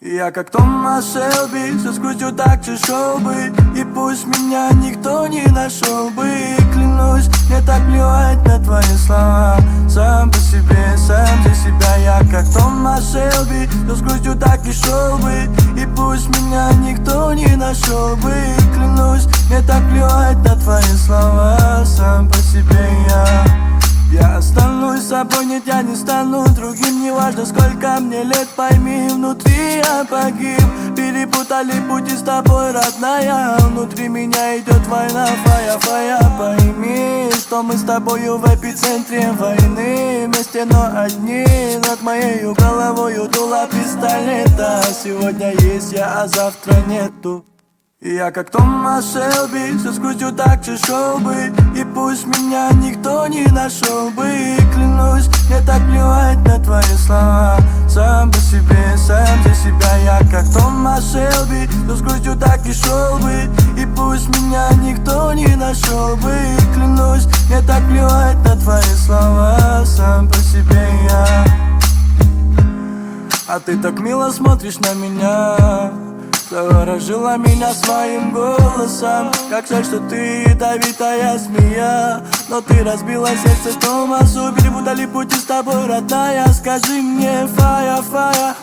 Я как Томас Шелби, со скрутью так чешел бы. И пусть меня никто не нашел бы. Клянусь, мне так плевать на твои слова. Сам по себе, сам за себя. Я как Томас Шелби, со скрутью так и шел бы. И пусть меня никто не нашел бы. Клянусь, мне так плевать на твои слова. Сам по себе я останусь собой, нет, я не стану другим. Неважно, сколько мне лет, пойми, внутри я погиб. Перепутали пути с тобой, родная. Внутри меня идет война, фая. Пойми, что мы с тобою в эпицентре войны. Вместе, но одни. Над моей головой дуло пистолета. Сегодня есть я, а завтра нету. Я как Томас Шелби, со скрутью так чешел бы. И пусть меня никто не нашел бы. Клянусь, мне так плевать на твои слова. Сам по себе, сам за себя. Я как Томас Шелби, со скрутью так и шел бы. И пусть меня никто не нашел бы. Клянусь, мне так плевать на твои слова. Сам по себе А ты так мило смотришь на меня, заворожила меня своим голосом. Как жаль, что ты ядовитая змея. Но ты разбила сердце Томасу. Перепутали пути с тобой, родная. Скажи мне, фая,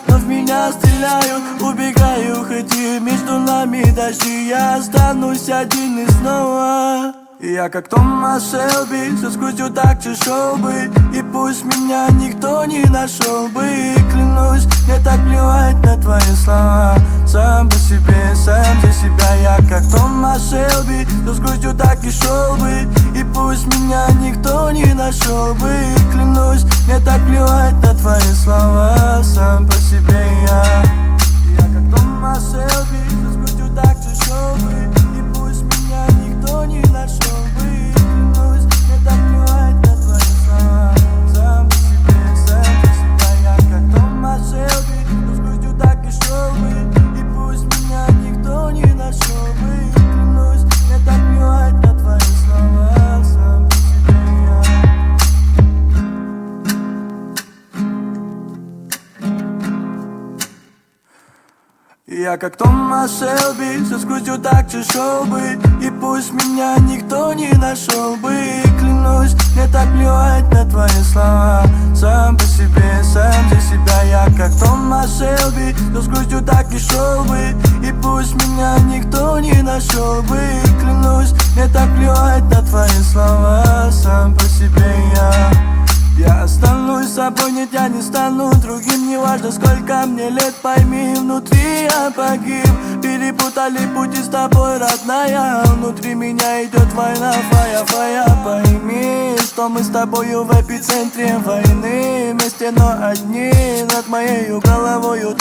но в меня стреляют. Убегаю, хоть и между нами дожди. Я останусь один и снова. Я как Томас Шелби, со скрутью так чешел бы. И пусть меня никто не нашел бы. Клянусь, мне так плевать на твои слова. Сам по себе, сам за себя. Я как Томас Шелби, со скрутью так и шел бы. И пусть меня никто не нашел бы. Клянусь, мне так плевать на твои слова. Сам по себе Я как Томас Шелби, со скрутью так чешел бы. И пусть меня никто не нашел бы. Клянусь, мне так плевать на твои слова. Сам по себе, сам за себя. Я как Томас Шелби, со скрутью так и шел бы. И пусть меня никто не нашел бы. Клянусь, мне так плевать на твои слова. Сам по себе Я как Томас Шелби, со скрутью так чешел бы. И пусть меня никто не нашел бы. Клянусь, мне так плевать на твои слова. Сам по себе, сам за себя. Я как Томас Шелби, со скрутью так и шел бы. И пусть меня никто не нашел бы. Клянусь, мне так плевать на твои слова. Сам по себе я останусь собой, нет, я не стану другим. Неважно, сколько мне лет, пойми, внутри я погиб. Перепутали пути с тобой, родная. Внутри меня идет война, фая. Пойми, что мы с тобою в эпицентре войны. Вместе, но одни. Над моей головой